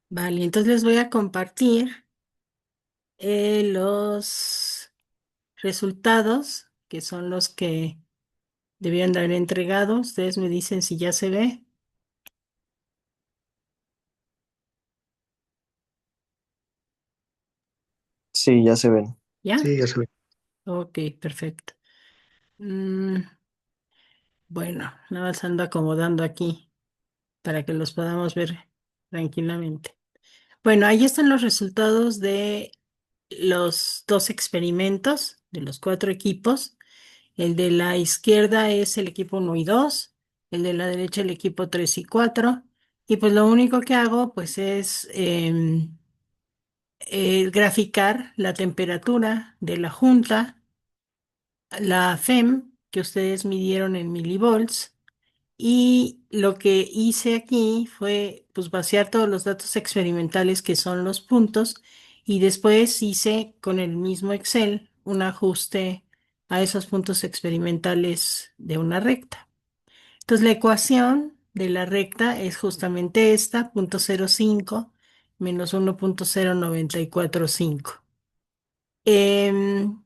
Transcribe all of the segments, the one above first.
Vale, entonces les voy a compartir los resultados, que son los que debían de haber entregado. Ustedes me dicen si ya se ve. Sí, ya se ven. ¿Ya? Sí, ya se ve. Ok, perfecto. Mm, bueno, nada más ando acomodando aquí para que los podamos ver tranquilamente. Bueno, ahí están los resultados de los dos experimentos de los cuatro equipos. El de la izquierda es el equipo uno y 2, el de la derecha el equipo 3 y 4. Y pues lo único que hago pues es graficar la temperatura de la junta, la FEM que ustedes midieron en milivolts. Y lo que hice aquí fue pues vaciar todos los datos experimentales que son los puntos y después hice con el mismo Excel un ajuste a esos puntos experimentales de una recta. Entonces la ecuación de la recta es justamente esta, 0.05 menos 1.0945. Em,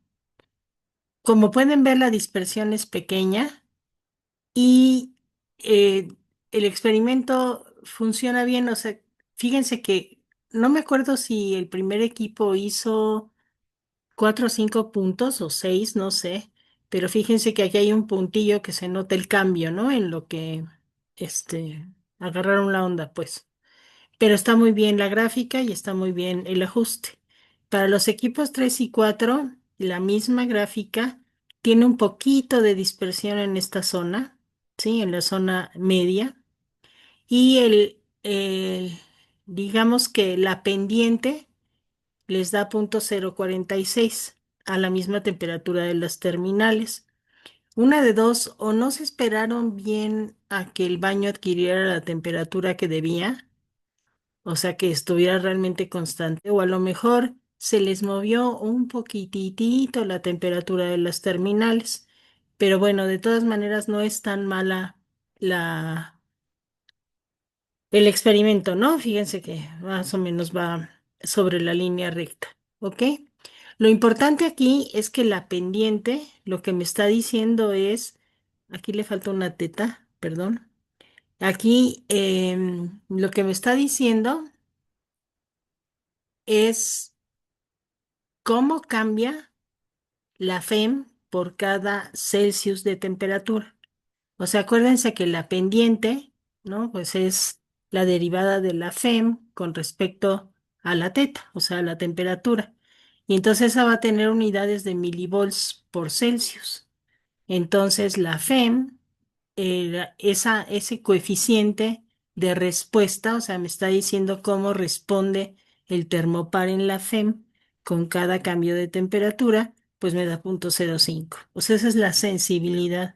Como pueden ver, la dispersión es pequeña. Y eh, el experimento funciona bien, o sea, fíjense que no me acuerdo si el primer equipo hizo 4 o 5 puntos o 6, no sé, pero fíjense que aquí hay un puntillo que se nota el cambio, ¿no? En lo que este, agarraron la onda, pues. Pero está muy bien la gráfica y está muy bien el ajuste. Para los equipos 3 y 4, la misma gráfica tiene un poquito de dispersión en esta zona, ¿sí? En la zona media. Y digamos que la pendiente les da 0.046 a la misma temperatura de las terminales. Una de dos, o no se esperaron bien a que el baño adquiriera la temperatura que debía, o sea, que estuviera realmente constante, o a lo mejor se les movió un poquitito la temperatura de las terminales, pero bueno, de todas maneras no es tan mala la, el experimento, ¿no? Fíjense que más o menos va sobre la línea recta, ¿ok? Lo importante aquí es que la pendiente, lo que me está diciendo es, aquí le falta una teta, perdón. Aquí lo que me está diciendo es cómo cambia la FEM por cada Celsius de temperatura. O sea, acuérdense que la pendiente, ¿no? Pues es la derivada de la FEM con respecto a la teta, o sea, la temperatura. Y entonces esa va a tener unidades de milivolts por Celsius. Entonces la FEM, ese coeficiente de respuesta, o sea, me está diciendo cómo responde el termopar en la FEM con cada cambio de temperatura, pues me da 0.05. O sea, esa es la sensibilidad.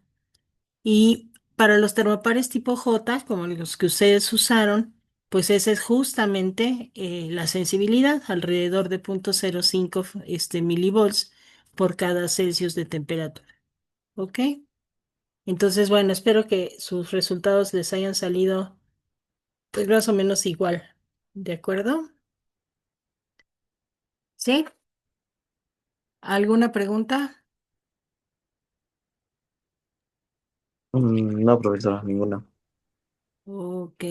Y para los termopares tipo J, como los que ustedes usaron, pues esa es justamente la sensibilidad, alrededor de 0.05 milivolts por cada Celsius de temperatura. ¿Ok? Entonces, bueno, espero que sus resultados les hayan salido pues más o menos igual. ¿De acuerdo? ¿Sí? ¿Alguna pregunta? No, profesora, ninguna. Ok,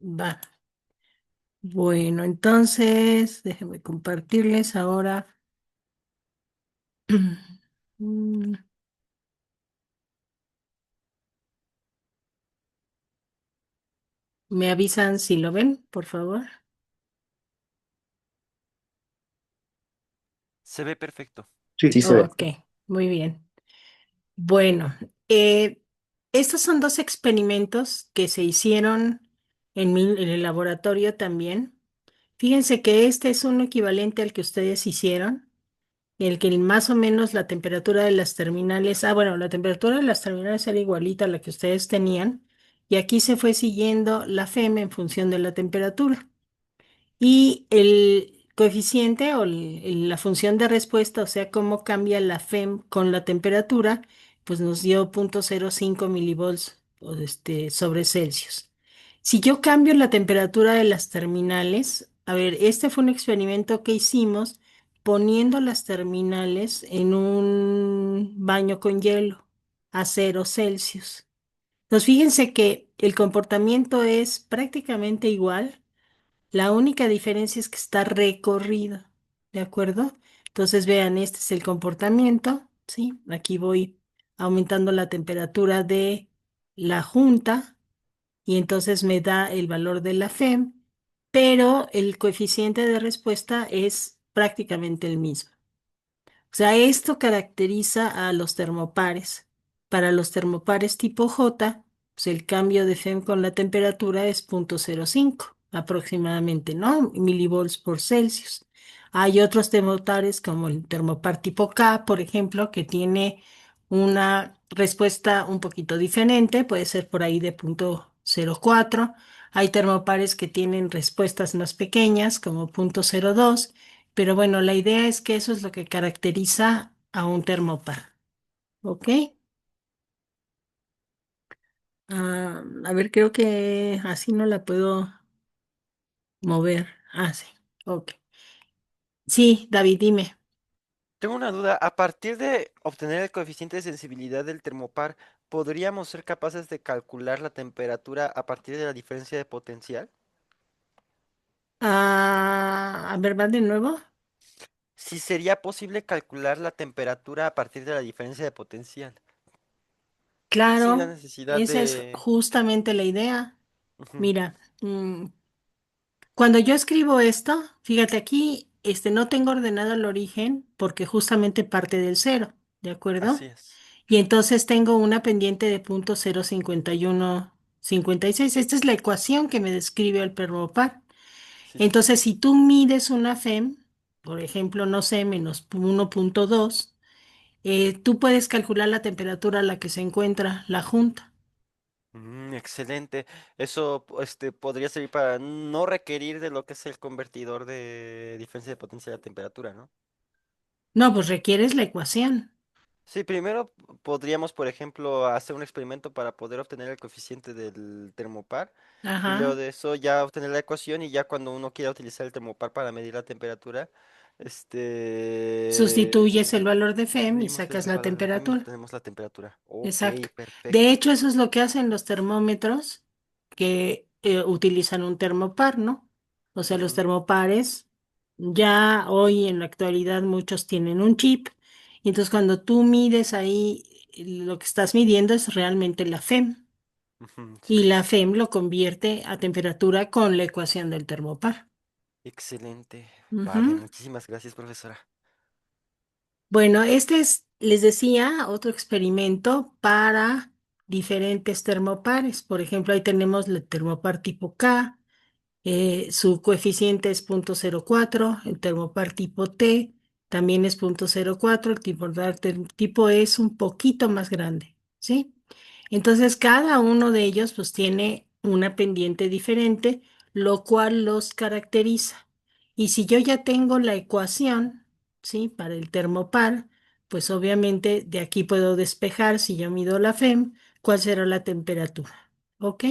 va. Bueno, entonces déjenme compartirles ahora. Mm, ¿Me avisan si lo ven, por favor? Se ve perfecto. Sí, Sí se ve. Ok, muy bien. Bueno, estos son dos experimentos que se hicieron en el laboratorio también. Fíjense que este es un equivalente al que ustedes hicieron, el que más o menos la temperatura de las terminales, bueno, la temperatura de las terminales era igualita a la que ustedes tenían, y aquí se fue siguiendo la FEM en función de la temperatura. Y el coeficiente o la función de respuesta, o sea, cómo cambia la FEM con la temperatura, pues nos dio 0.05 milivolts sobre Celsius. Si yo cambio la temperatura de las terminales, a ver, este fue un experimento que hicimos poniendo las terminales en un baño con hielo a 0 Celsius. Entonces, fíjense que el comportamiento es prácticamente igual. La única diferencia es que está recorrido, ¿de acuerdo? Entonces, vean, este es el comportamiento, ¿sí? Aquí voy aumentando la temperatura de la junta y entonces me da el valor de la FEM, pero el coeficiente de respuesta es prácticamente el mismo. O sea, esto caracteriza a los termopares. Para los termopares tipo J, pues el cambio de FEM con la temperatura es 0,05 aproximadamente, ¿no? Milivolts por Celsius. Hay otros termopares como el termopar tipo K, por ejemplo, que tiene una respuesta un poquito diferente, puede ser por ahí de 0,04. Hay termopares que tienen respuestas más pequeñas, como 0,02. Pero bueno, la idea es que eso es lo que caracteriza a un termopar, ¿ok? A ver, creo que así no la puedo mover. Ah, sí, ok. Sí, David, dime. Tengo una duda. A partir de obtener el coeficiente de sensibilidad del termopar, ¿podríamos ser capaces de calcular la temperatura a partir de la diferencia de potencial? A ver, ¿va de nuevo? Si sería posible calcular la temperatura a partir de la diferencia de potencial, sin la Claro, necesidad esa es de... justamente la idea. Ujú, Mira, cuando yo escribo esto, fíjate aquí, no tengo ordenado el origen porque justamente parte del cero, ¿de acuerdo? así es. Y entonces tengo una pendiente de 0,05156. Esta es la ecuación que me describe el permopar. Sí, sí, sí. Entonces, si tú mides una FEM, por ejemplo, no sé, menos 1,2, tú puedes calcular la temperatura a la que se encuentra la junta. Excelente. Eso, podría servir para no requerir de lo que es el convertidor de diferencia de potencial a temperatura, ¿no? No, pues requieres la ecuación. Sí, primero podríamos, por ejemplo, hacer un experimento para poder obtener el coeficiente del termopar y luego Ajá. de eso ya obtener la ecuación y ya cuando uno quiera utilizar el termopar para medir la temperatura, Sustituyes el valor de FEM y medimos sacas el la valor de FM y temperatura. obtenemos la temperatura. Ok, Exacto. De perfecto. hecho, eso es lo que hacen los termómetros que utilizan un termopar, ¿no? O sea, los Ujú, termopares, ya hoy en la actualidad muchos tienen un chip, y entonces cuando tú mides ahí, lo que estás midiendo es realmente la FEM, ujú, sí, y sí, la sí. FEM lo convierte a temperatura con la ecuación del termopar. Excelente. Vale, Ujú. muchísimas gracias, profesora. Bueno, este es, les decía, otro experimento para diferentes termopares. Por ejemplo, ahí tenemos el termopar tipo K, su coeficiente es 0,04, el termopar tipo T también es 0,04, el tipo E es un poquito más grande, ¿sí? Entonces, cada uno de ellos pues tiene una pendiente diferente, lo cual los caracteriza. Y si yo ya tengo la ecuación, ¿sí? Para el termopar, pues obviamente de aquí puedo despejar, si yo mido la FEM, cuál será la temperatura, ¿ok?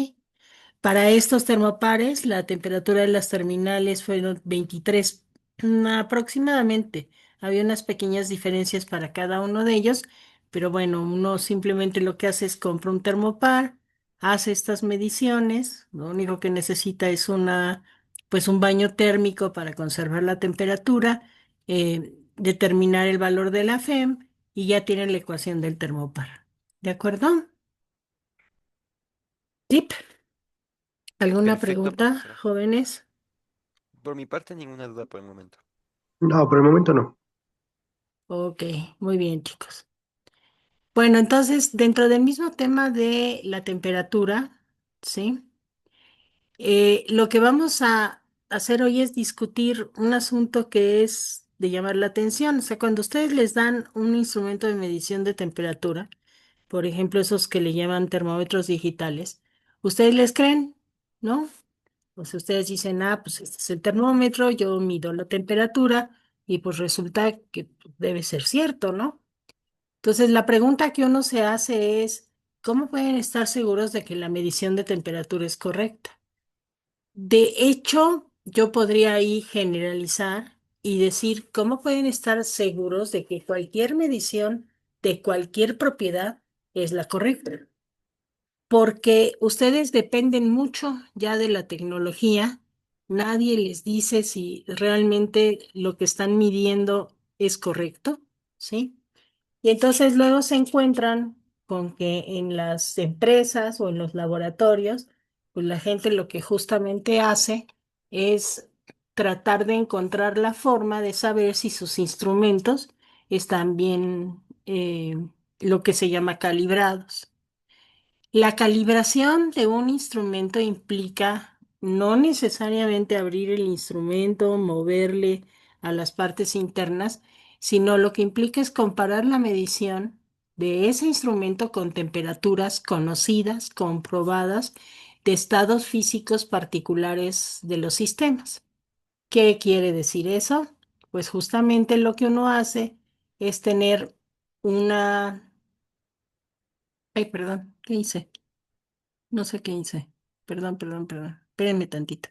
Para estos termopares, la temperatura de las terminales fueron 23 aproximadamente. Había unas pequeñas diferencias para cada uno de ellos, pero bueno, uno simplemente lo que hace es compra un termopar, hace estas mediciones, lo único que necesita es pues un baño térmico para conservar la temperatura, determinar el valor de la FEM y ya tiene la ecuación del termopar. ¿De acuerdo? ¿Tip? ¿Alguna Perfecto, pregunta, profesora. jóvenes? Por mi parte, ninguna duda por el momento. No, por el momento no. Ok, muy bien, chicos. Bueno, entonces, dentro del mismo tema de la temperatura, ¿sí? Lo que vamos a hacer hoy es discutir un asunto que es de llamar la atención. O sea, cuando ustedes les dan un instrumento de medición de temperatura, por ejemplo, esos que le llaman termómetros digitales, ustedes les creen, ¿no? O sea, ustedes dicen, ah, pues este es el termómetro, yo mido la temperatura y pues resulta que debe ser cierto, ¿no? Entonces, la pregunta que uno se hace es, ¿cómo pueden estar seguros de que la medición de temperatura es correcta? De hecho, yo podría ahí generalizar y decir cómo pueden estar seguros de que cualquier medición de cualquier propiedad es la correcta. Porque ustedes dependen mucho ya de la tecnología. Nadie les dice si realmente lo que están midiendo es correcto, ¿sí? Y entonces luego se encuentran con que en las empresas o en los laboratorios, pues la gente lo que justamente hace es tratar de encontrar la forma de saber si sus instrumentos están bien, lo que se llama calibrados. La calibración de un instrumento implica no necesariamente abrir el instrumento, moverle a las partes internas, sino lo que implica es comparar la medición de ese instrumento con temperaturas conocidas, comprobadas, de estados físicos particulares de los sistemas. ¿Qué quiere decir eso? Pues justamente lo que uno hace es tener una... Ay, perdón, ¿qué hice? No sé qué hice. Perdón, perdón, perdón. Espérenme tantito.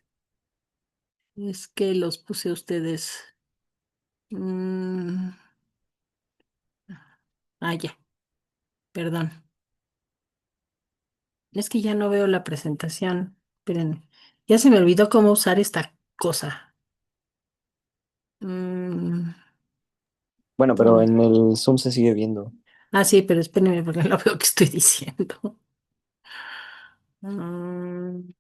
Es que los puse a ustedes. Mm, ya, perdón. Es que ya no veo la presentación. Espérenme. Ya se me olvidó cómo usar esta cosa. Mm, Bueno, pero mm. en el Zoom se sigue viendo. Sí, pero espérenme porque no veo qué estoy diciendo. Mm,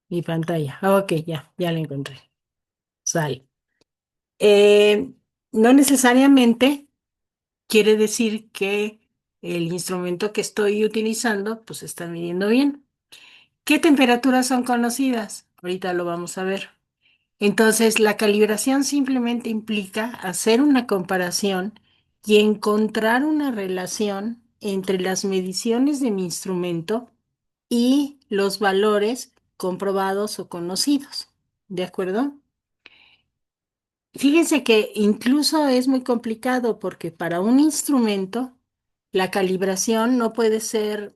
mi pantalla. Ok, ya la encontré. Sale. Eh, no necesariamente quiere decir que el instrumento que estoy utilizando pues está midiendo bien. ¿Qué temperaturas son conocidas? Ahorita lo vamos a ver. Entonces, la calibración simplemente implica hacer una comparación y encontrar una relación entre las mediciones de mi instrumento y los valores comprobados o conocidos. ¿De acuerdo? Fíjense que incluso es muy complicado porque para un instrumento la calibración no puede ser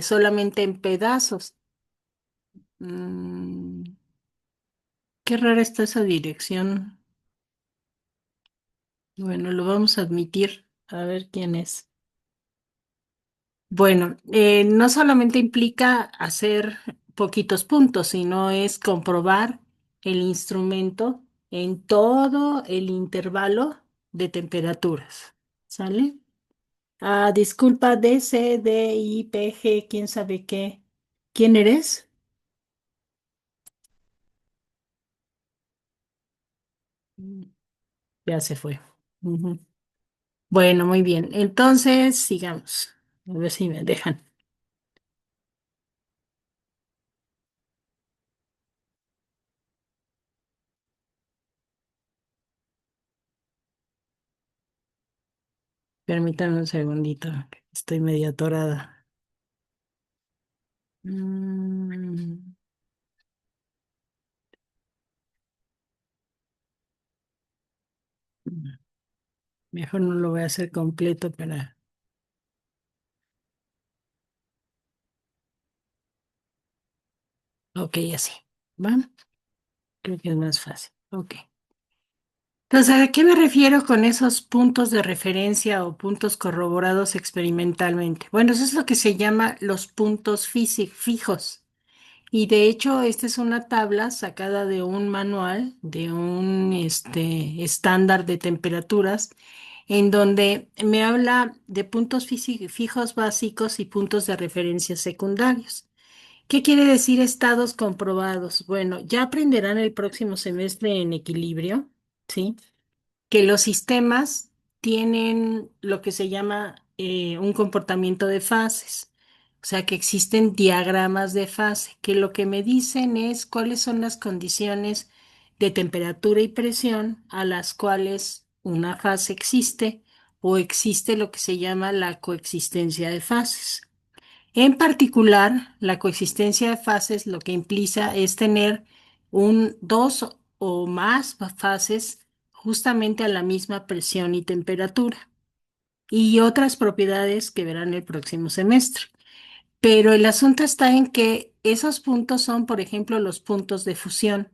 solamente en pedazos. Mm, qué rara está esa dirección. Bueno, lo vamos a admitir. A ver quién es. Bueno, no solamente implica hacer poquitos puntos, sino es comprobar el instrumento en todo el intervalo de temperaturas. ¿Sale? Disculpa, D, C, D, I, P, G, quién sabe qué. ¿Quién eres? Mm, ya se fue. Ujú. Bueno, muy bien. Entonces, sigamos. A ver si me dejan. Permítame un segundito, que estoy medio atorada. Mm, mejor no lo voy a hacer completo para... Ok, así. ¿Va? Creo que es más fácil. Ok. Entonces, ¿a qué me refiero con esos puntos de referencia o puntos corroborados experimentalmente? Bueno, eso es lo que se llama los puntos fijos. Y de hecho, esta es una tabla sacada de un manual, de un estándar de temperaturas, en donde me habla de puntos fijos básicos y puntos de referencia secundarios. ¿Qué quiere decir estados comprobados? Bueno, ya aprenderán el próximo semestre en equilibrio, ¿sí? Que los sistemas tienen lo que se llama un comportamiento de fases. O sea, que existen diagramas de fase, que lo que me dicen es cuáles son las condiciones de temperatura y presión a las cuales una fase existe o existe lo que se llama la coexistencia de fases. En particular, la coexistencia de fases lo que implica es tener dos o más fases justamente a la misma presión y temperatura y otras propiedades que verán el próximo semestre. Pero el asunto está en que esos puntos son, por ejemplo, los puntos de fusión.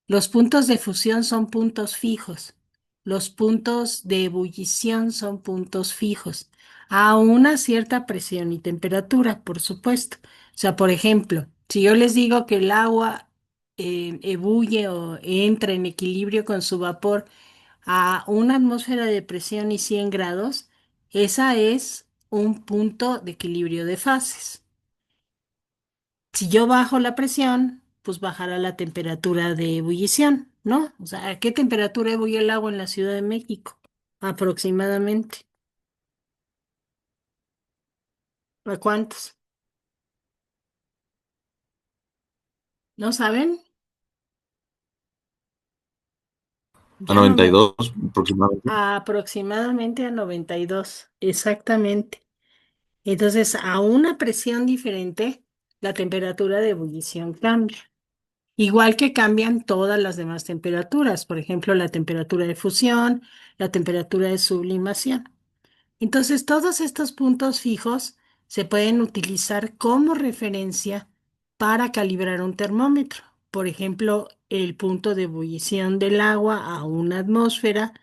Los puntos de fusión son puntos fijos. Los puntos de ebullición son puntos fijos. A una cierta presión y temperatura, por supuesto. O sea, por ejemplo, si yo les digo que el agua ebulle o entra en equilibrio con su vapor a una atmósfera de presión y 100 grados, esa es un punto de equilibrio de fases. Si yo bajo la presión, pues bajará la temperatura de ebullición, ¿no? O sea, ¿a qué temperatura ebulle el agua en la Ciudad de México? Aproximadamente. ¿A cuántos? ¿No saben? A Ya no noventa y me... dos aproximadamente. Aproximadamente a 92, exactamente. Entonces, a una presión diferente, la temperatura de ebullición cambia. Igual que cambian todas las demás temperaturas, por ejemplo, la temperatura de fusión, la temperatura de sublimación. Entonces, todos estos puntos fijos se pueden utilizar como referencia para calibrar un termómetro. Por ejemplo, el punto de ebullición del agua a una atmósfera,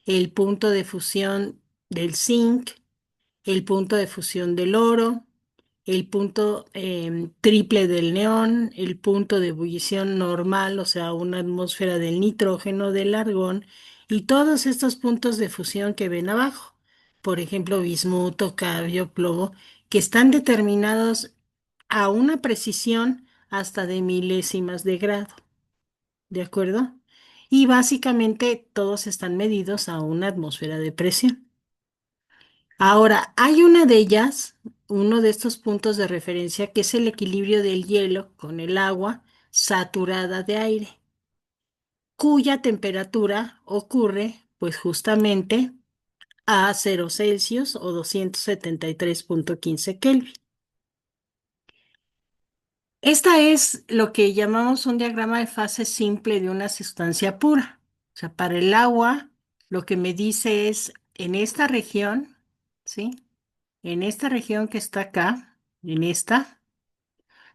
el punto de fusión del zinc, el punto de fusión del oro, el punto triple del neón, el punto de ebullición normal, o sea, una atmósfera del nitrógeno, del argón, y todos estos puntos de fusión que ven abajo, por ejemplo, bismuto, cadmio, plomo, que están determinados a una precisión hasta de milésimas de grado, ¿de acuerdo? Y básicamente todos están medidos a una atmósfera de presión. Ahora, hay una de ellas, uno de estos puntos de referencia, que es el equilibrio del hielo con el agua saturada de aire, cuya temperatura ocurre pues justamente a 0 Celsius o 273,15 Kelvin. Esta es lo que llamamos un diagrama de fase simple de una sustancia pura. O sea, para el agua, lo que me dice es en esta región, ¿sí? En esta región que está acá, en esta,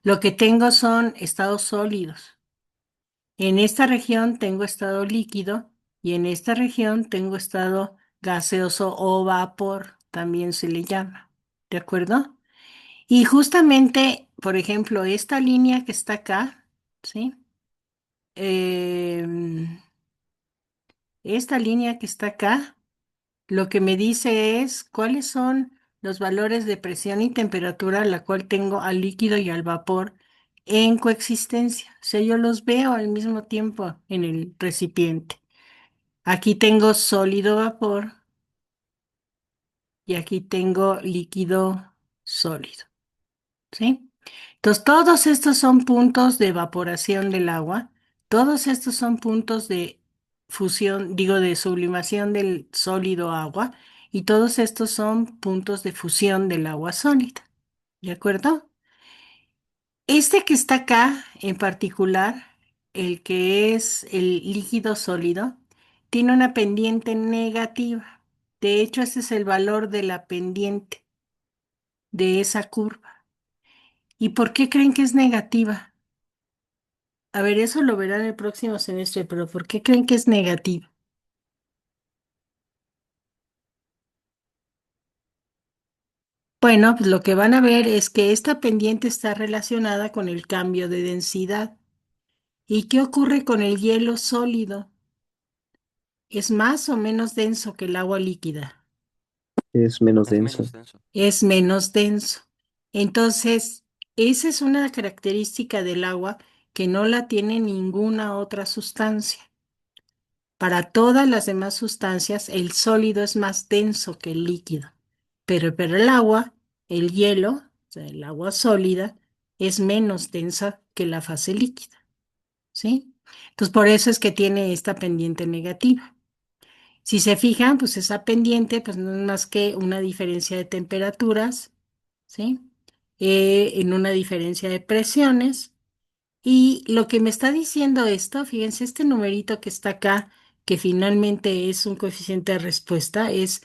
lo que tengo son estados sólidos. En esta región tengo estado líquido y en esta región tengo estado gaseoso o vapor, también se le llama. ¿De acuerdo? Y justamente, por ejemplo, esta línea que está acá, ¿sí? Em, esta línea que está acá lo que me dice es cuáles son los valores de presión y temperatura a la cual tengo al líquido y al vapor en coexistencia. O sea, yo los veo al mismo tiempo en el recipiente. Aquí tengo sólido vapor y aquí tengo líquido sólido, ¿sí? Entonces, todos estos son puntos de evaporación del agua, todos estos son puntos de fusión, digo, de sublimación del sólido agua, y todos estos son puntos de fusión del agua sólida. ¿De acuerdo? Este que está acá en particular, el que es el líquido sólido, tiene una pendiente negativa. De hecho, ese es el valor de la pendiente de esa curva. ¿Y por qué creen que es negativa? A ver, eso lo verán el próximo semestre, pero ¿por qué creen que es negativo? Bueno, pues lo que van a ver es que esta pendiente está relacionada con el cambio de densidad. ¿Y qué ocurre con el hielo sólido? ¿Es más o menos denso que el agua líquida? Es menos Es denso. menos denso. Es menos denso. Entonces, esa es una característica del agua que no la tiene ninguna otra sustancia. Para todas las demás sustancias, el sólido es más denso que el líquido, pero para el agua, el hielo, o sea, el agua sólida, es menos densa que la fase líquida, ¿sí? Entonces, por eso es que tiene esta pendiente negativa. Si se fijan, pues esa pendiente, pues no es más que una diferencia de temperaturas, ¿sí? En una diferencia de presiones. Y lo que me está diciendo esto, fíjense, este numerito que está acá, que finalmente es un coeficiente de respuesta, es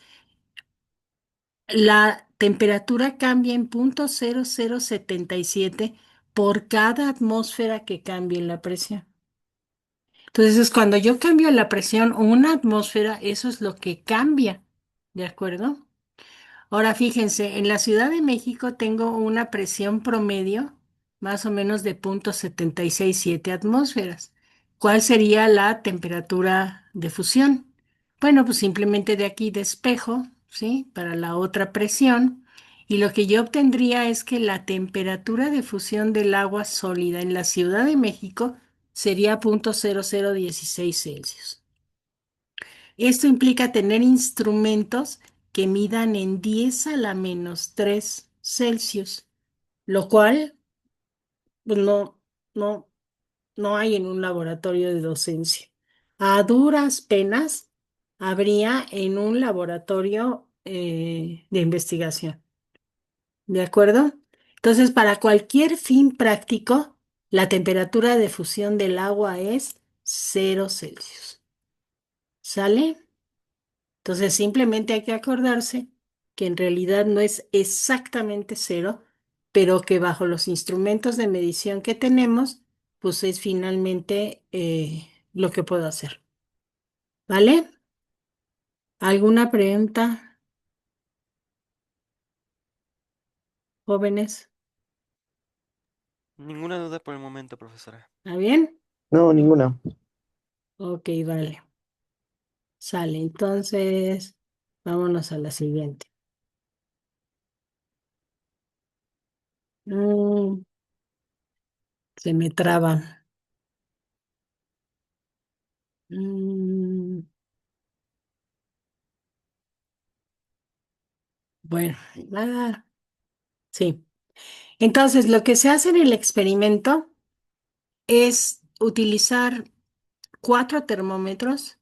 la temperatura cambia en 0.0077 por cada atmósfera que cambie la presión. Entonces, cuando yo cambio la presión o una atmósfera, eso es lo que cambia, ¿de acuerdo? Ahora fíjense, en la Ciudad de México tengo una presión promedio más o menos de 0,767 atmósferas. ¿Cuál sería la temperatura de fusión? Bueno, pues simplemente de aquí despejo, ¿sí? Para la otra presión. Y lo que yo obtendría es que la temperatura de fusión del agua sólida en la Ciudad de México sería 0,0016 Celsius. Esto implica tener instrumentos que midan en 10 a la menos 3 Celsius, lo cual pues, no, no hay en un laboratorio de docencia. A duras penas habría en un laboratorio de investigación. ¿De acuerdo? Entonces, para cualquier fin práctico, la temperatura de fusión del agua es 0 Celsius. ¿Sale? Entonces simplemente hay que acordarse que en realidad no es exactamente cero, pero que bajo los instrumentos de medición que tenemos, pues es finalmente lo que puedo hacer. ¿Vale? ¿Alguna pregunta, jóvenes? Ninguna duda por el momento, profesora. ¿Está bien? No, ninguna. Ok, vale. Sale. Entonces, vámonos a la siguiente. Mm, se me traba. Mm, bueno, sí. Entonces, lo que se hace en el experimento es utilizar 4 termómetros,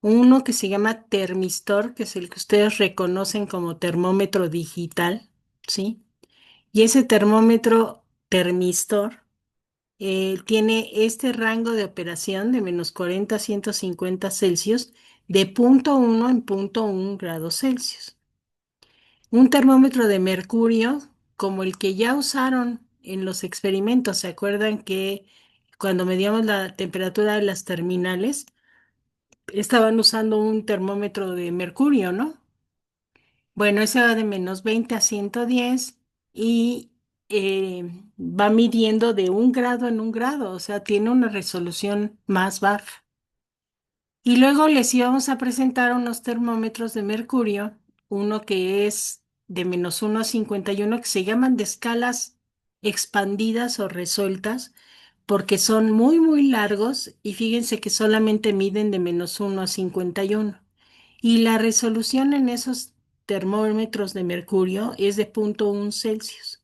uno que se llama termistor, que es el que ustedes reconocen como termómetro digital, ¿sí? Y ese termómetro termistor tiene este rango de operación de -40 a 150 Celsius de 0,1 en 0,1 grados Celsius. Un termómetro de mercurio, como el que ya usaron en los experimentos, ¿se acuerdan que cuando medíamos la temperatura de las terminales, estaban usando un termómetro de mercurio, ¿no? Bueno, ese va de -20 a 110 y va midiendo de 1 grado en 1 grado, o sea, tiene una resolución más baja. Y luego les íbamos a presentar unos termómetros de mercurio, uno que es de -1 a 51, que se llaman de escalas expandidas o resueltas, porque son muy, muy largos y fíjense que solamente miden de -1 a 51. Y la resolución en esos termómetros de mercurio es de 0,1 Celsius.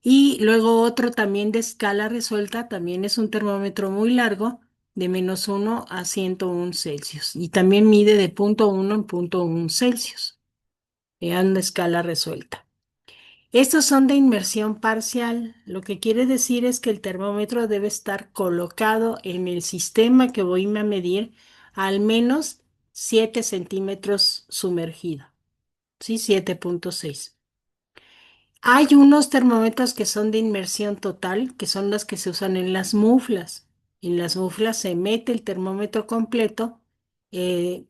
Y luego otro también de escala resuelta, también es un termómetro muy largo, de -1 a 101 Celsius. Y también mide de 0,1 en 0,1 Celsius. Vean la escala resuelta. Estos son de inmersión parcial. Lo que quiere decir es que el termómetro debe estar colocado en el sistema que voy a medir al menos 7 centímetros sumergido. ¿Sí? 7,6. Hay unos termómetros que son de inmersión total, que son los que se usan en las muflas. En las muflas se mete el termómetro completo eh,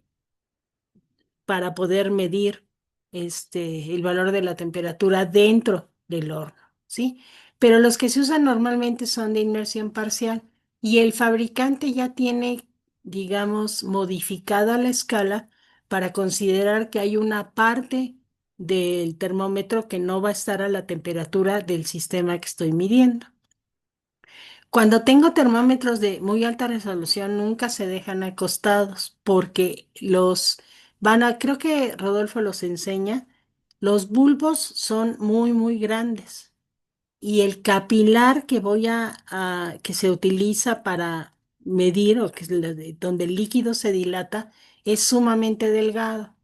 para poder medir el valor de la temperatura dentro del horno, ¿sí? Pero los que se usan normalmente son de inmersión parcial y el fabricante ya tiene, digamos, modificada la escala para considerar que hay una parte del termómetro que no va a estar a la temperatura del sistema que estoy midiendo. Cuando tengo termómetros de muy alta resolución, nunca se dejan acostados porque creo que Rodolfo los enseña, los bulbos son muy, muy grandes y el capilar que que se utiliza para medir o que es donde el líquido se dilata es sumamente delgado.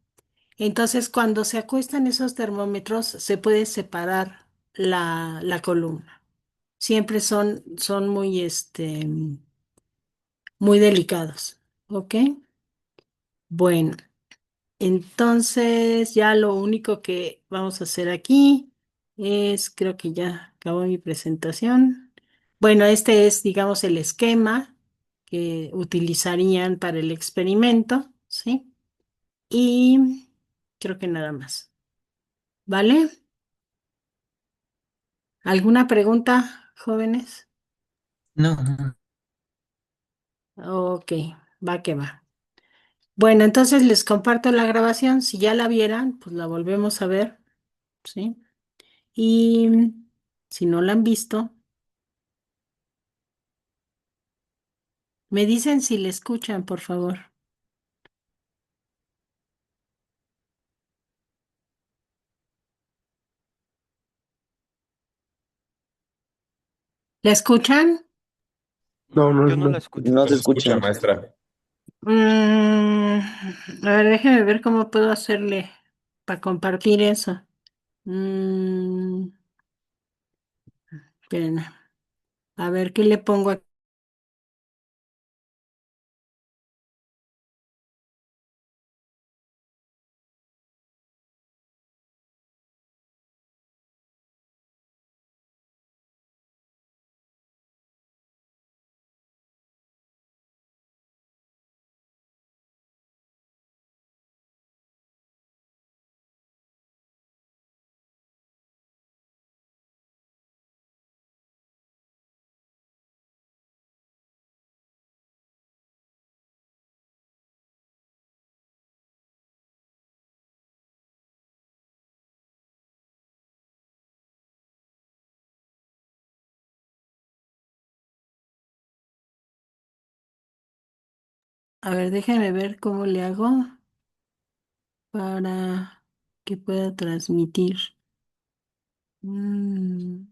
Entonces, cuando se acuestan esos termómetros, se puede separar la columna. Siempre son muy delicados. ¿Ok? Bueno, entonces ya lo único que vamos a hacer aquí creo que ya acabó mi presentación. Bueno, este es, digamos, el esquema que utilizarían para el experimento, ¿sí? Y creo que nada más. ¿Vale? ¿Alguna pregunta, jóvenes? No, no. Ok, va que va. Bueno, entonces les comparto la grabación. Si ya la vieran, pues la volvemos a ver, ¿sí? Y si no la han visto, me dicen si la escuchan, por favor. ¿La escuchan? No, no, Yo no la no. escucho. No No se se escucha, escucha. maestra. A ver, déjeme ver cómo puedo hacerle para compartir eso. Mm, esperen, a ver qué le pongo aquí. A ver, déjeme ver cómo le hago para que pueda transmitir. Mm,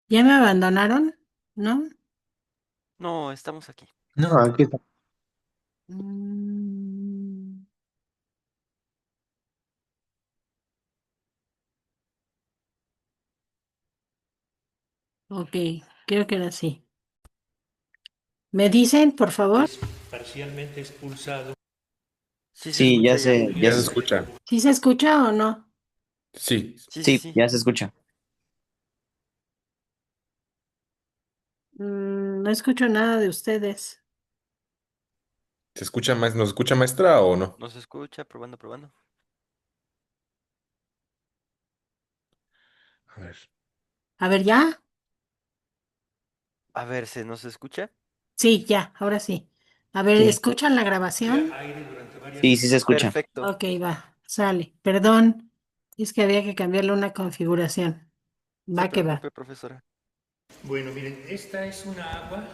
¿Ya me abandonaron? ¿No? No, estamos aquí. Ah, No, aquí está. Mm, ok, creo que era así. ¿Me dicen, por favor? Parcialmente expulsado. Sí se Sí, escucha ya. Ya se escucha. ¿Sí se escucha o no? Sí, Sí, sí, Sí, sí. ya se escucha. No escucho nada de ustedes. ¿se escucha más? ¿Nos escucha, maestra, o no? Nos escucha, probando, probando. A ver. A ver, ¿ya? A ver, ¿se nos escucha? Sí, ya, ahora sí. A ver, Sí, ¿escuchan la grabación? Aire durante varias sí, sí se escucha. Perfecto. Ok, va, sale. Perdón, es que había que cambiarle una configuración. No se Va que va. preocupe, profesora. Bueno, miren, esta es una agua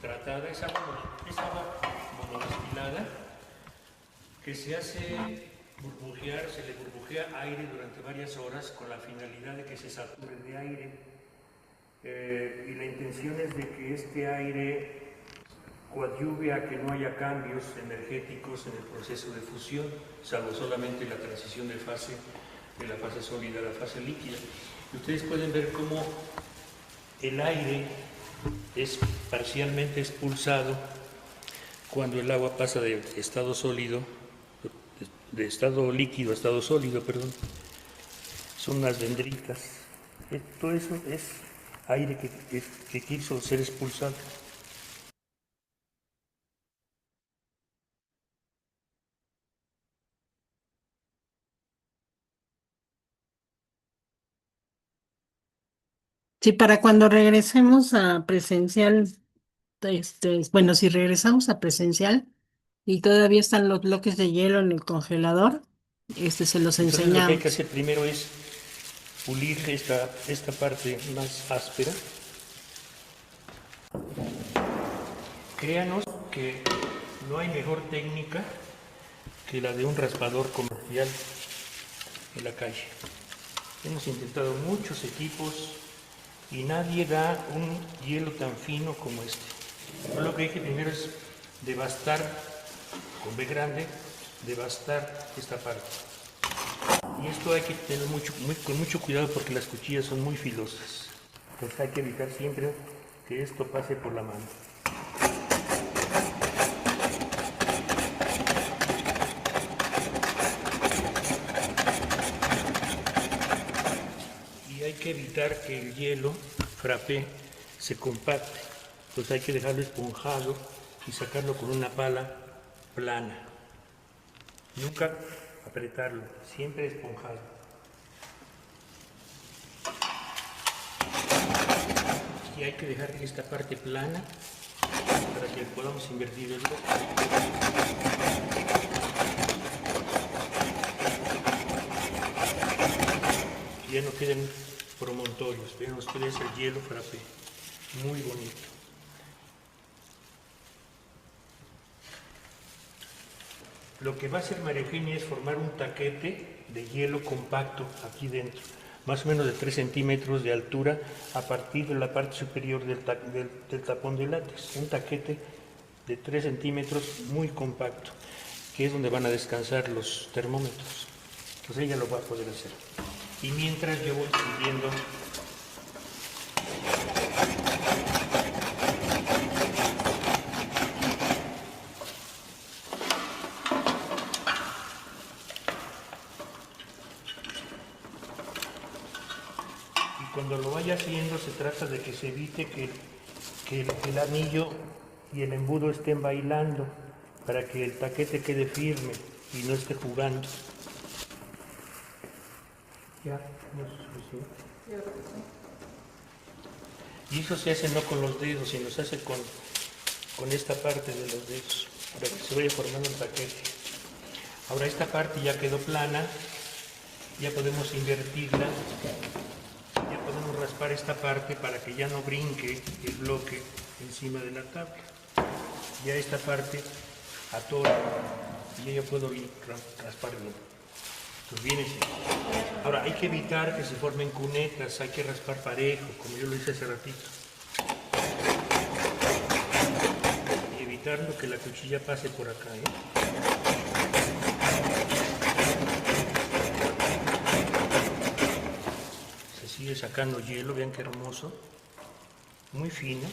tratada, es agua monodestilada que se hace burbujear, se le burbujea aire durante varias horas con la finalidad de que se sature de aire. Y la intención es de que este aire coadyuve a que no haya cambios energéticos en el proceso de fusión, salvo solamente la transición de fase de la fase sólida a la fase líquida. Y ustedes pueden ver cómo el aire es parcialmente expulsado cuando el agua pasa de estado sólido, de estado líquido a estado sólido, perdón. Son unas dendritas. Todo eso es aire que quiso ser expulsado. Sí, para cuando regresemos a presencial, bueno, si regresamos a presencial, Y todavía están los bloques de hielo en el congelador. Se los Entonces lo que hay que enseñamos. hacer primero es pulir esta parte más áspera. Créanos que no hay mejor técnica que la de un raspador comercial en la calle. Hemos intentado muchos equipos y nadie da un hielo tan fino como este. Lo que hay que primero es devastar, con B grande, devastar esta parte. Y esto hay que tener con mucho cuidado porque las cuchillas son muy filosas. Entonces hay que evitar siempre que esto pase por la mano. Y hay que evitar que el hielo frappé se compacte. Entonces hay que dejarlo esponjado y sacarlo con una pala plana. Nunca apretarlo, siempre esponjado. Y hay que dejar esta parte plana para que podamos invertir el bloque. Ya no queden promontorios, ya nos queda ese hielo frappé, muy bonito. Lo que va a hacer María Eugenia es formar un taquete de hielo compacto aquí dentro, más o menos de 3 centímetros de altura a partir de la parte superior del tapón de látex. Un taquete de 3 centímetros muy compacto, que es donde van a descansar los termómetros. Entonces ella lo va a poder hacer. Y mientras yo voy subiendo cuando lo vaya haciendo se trata de que se evite que el anillo y el embudo estén bailando para que el taquete quede firme y no esté jugando. Ya, no sé. Y eso se hace no con los dedos, sino se hace con esta parte de los dedos, para que se vaya formando el taquete. Ahora esta parte ya quedó plana, ya podemos invertirla. Ya podemos raspar esta parte para que ya no brinque el bloque encima de la tabla. Ya esta parte atora y ya yo puedo raspar bien. Entonces viene así. Ahora hay que evitar que se formen cunetas, hay que raspar parejo, como yo lo hice hace ratito. Y evitando que la cuchilla pase por acá, Sigue sacando hielo, vean qué hermoso, muy fino.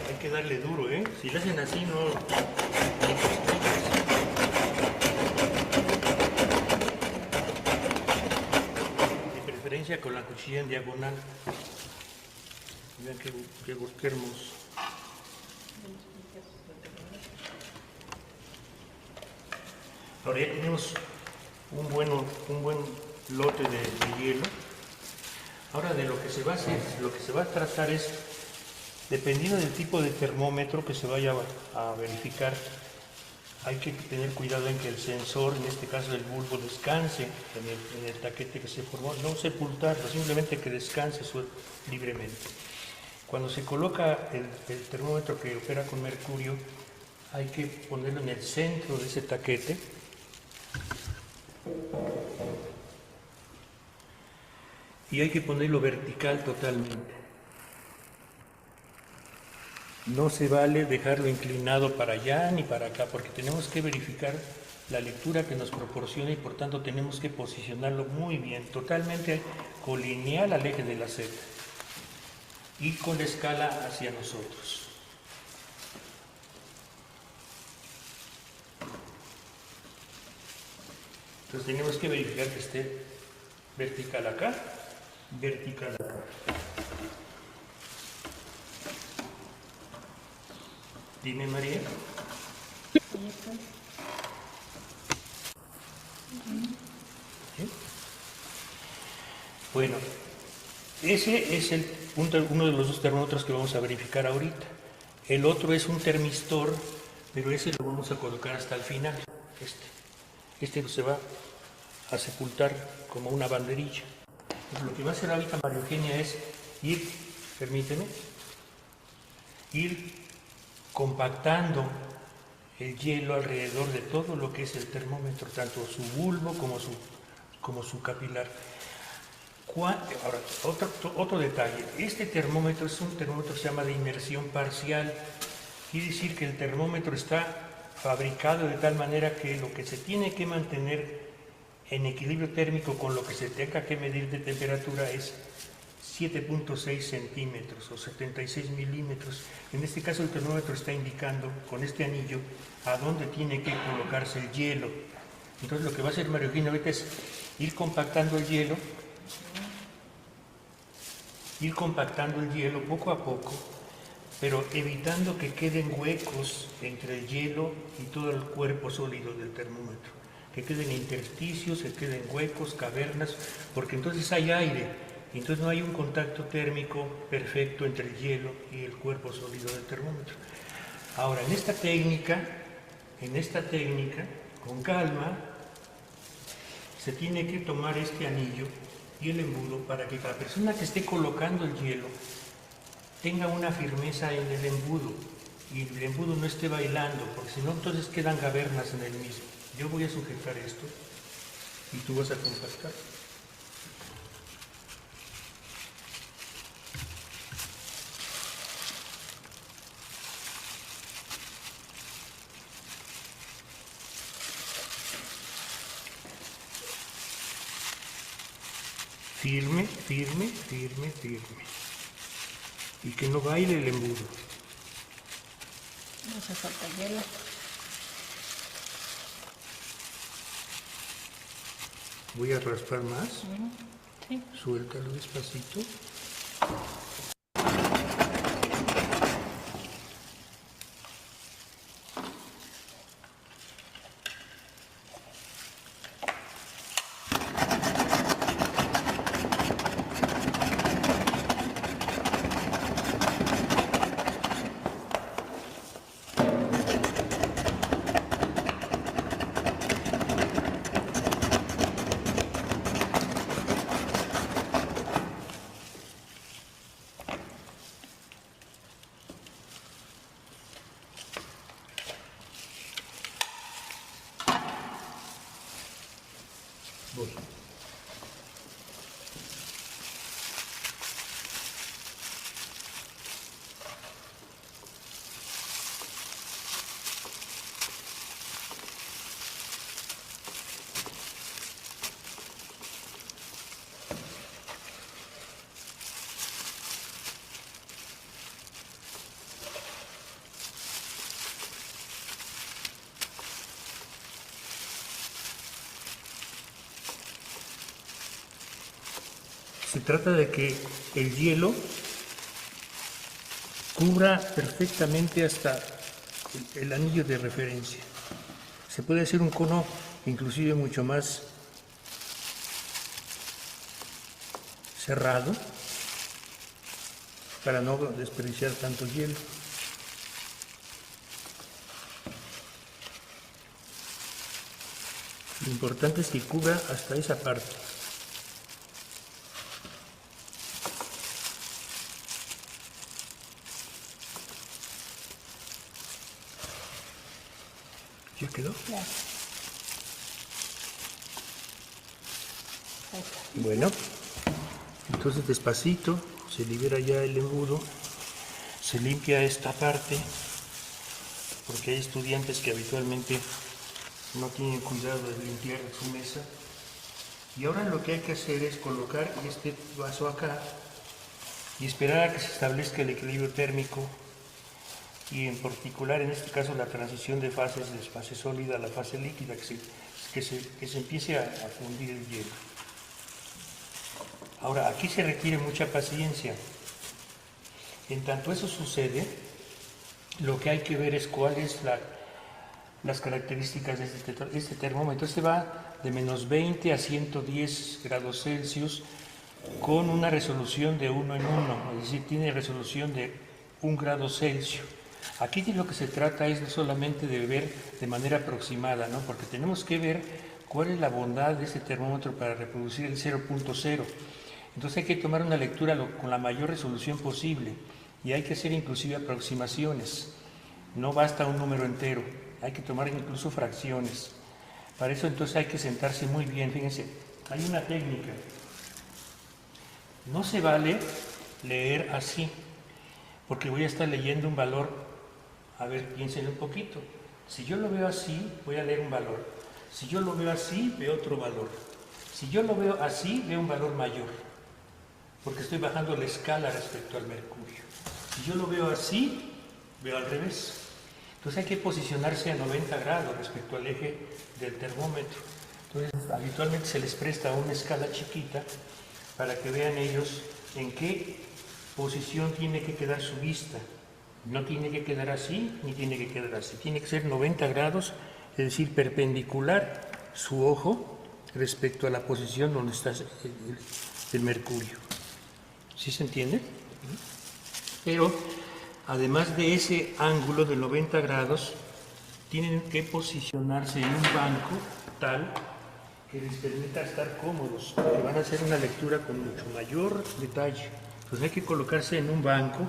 Hay que darle duro, si lo hacen así no. De preferencia con la cuchilla en diagonal. Vean qué hermoso. Ahora ya tenemos un buen lote de hielo. Ahora de lo que se va a hacer, lo que se va a tratar es, dependiendo del tipo de termómetro que se vaya a verificar, hay que tener cuidado en que el sensor, en este caso el bulbo, descanse en el taquete que se formó, no sepultarlo, simplemente que descanse libremente. Cuando se coloca el termómetro que opera con mercurio, hay que ponerlo en el centro de ese taquete. Y hay que ponerlo vertical totalmente. No se vale dejarlo inclinado para allá ni para acá, porque tenemos que verificar la lectura que nos proporciona y por tanto tenemos que posicionarlo muy bien, totalmente colineal al eje de la Z y con la escala hacia nosotros. Entonces tenemos que verificar que esté vertical acá, vertical acá. Dime, María. ¿Sí? Bueno, Ese es uno de los dos termómetros que vamos a verificar ahorita. El otro es un termistor, pero ese lo vamos a colocar hasta el final. Este se va a sepultar como una banderilla. Pues lo que va a hacer ahorita María Eugenia es permíteme, ir compactando el hielo alrededor de todo lo que es el termómetro, tanto su bulbo como su capilar. Ahora, otro detalle, este termómetro es un termómetro que se llama de inmersión parcial. Quiere decir que el termómetro está fabricado de tal manera que lo que se tiene que mantener en equilibrio térmico con lo que se tenga que medir de temperatura es 7.6 centímetros o 76 milímetros. En este caso el termómetro está indicando con este anillo a dónde tiene que colocarse el hielo. Entonces lo que va a hacer María Eugenia ahorita es ir compactando el hielo poco a poco, pero evitando que queden huecos entre el hielo y todo el cuerpo sólido del termómetro, que queden intersticios, que queden huecos, cavernas, porque entonces hay aire, y entonces no hay un contacto térmico perfecto entre el hielo y el cuerpo sólido del termómetro. Ahora, en esta técnica, con calma, se tiene que tomar este anillo y el embudo para que la persona que esté colocando el hielo tenga una firmeza en el embudo y el embudo no esté bailando, porque si no entonces quedan cavernas en el mismo. Yo voy a sujetar esto y tú vas a compactar. Firme, firme, firme, firme. Y que no baile el embudo. No hace falta hielo. Voy a raspar más. Sí. Suéltalo despacito. Voy. Se trata de que el hielo cubra perfectamente hasta el anillo de referencia. Se puede hacer un cono inclusive mucho más cerrado para no desperdiciar tanto hielo. Lo importante es que cubra hasta esa parte. ¿Ya quedó? Ya. Bueno, entonces despacito se libera ya el embudo, se limpia esta parte, porque hay estudiantes que habitualmente no tienen cuidado de limpiar su mesa. Y ahora lo que hay que hacer es colocar este vaso acá y esperar a que se establezca el equilibrio térmico y en particular en este caso la transición de fases de fase sólida a la fase líquida, que se empiece a fundir el hielo. Ahora, aquí se requiere mucha paciencia. En tanto eso sucede, lo que hay que ver es cuáles las características de este termómetro. Este va de -20 a 110 grados Celsius con una resolución de 1 en 1, es decir, tiene resolución de 1 grado Celsius. Aquí de lo que se trata es solamente de ver de manera aproximada, ¿no? Porque tenemos que ver cuál es la bondad de este termómetro para reproducir el 0.0. Entonces hay que tomar una lectura con la mayor resolución posible y hay que hacer inclusive aproximaciones. No basta un número entero, hay que tomar incluso fracciones. Para eso entonces hay que sentarse muy bien. Fíjense, hay una técnica. No se vale leer así, porque voy a estar leyendo un valor. A ver, piensen un poquito. Si yo lo veo así, voy a leer un valor. Si yo lo veo así, veo otro valor. Si yo lo veo así, veo un valor mayor, porque estoy bajando la escala respecto al mercurio. Si yo lo veo así, veo al revés. Entonces hay que posicionarse a 90 grados respecto al eje del termómetro. Entonces habitualmente se les presta una escala chiquita para que vean ellos en qué posición tiene que quedar su vista. No tiene que quedar así, ni tiene que quedar así. Tiene que ser 90 grados, es decir, perpendicular su ojo respecto a la posición donde está el mercurio. ¿Sí se entiende? Pero además de ese ángulo de 90 grados, tienen que posicionarse en un banco tal que les permita estar cómodos, porque van a hacer una lectura con mucho mayor detalle. Entonces hay que colocarse en un banco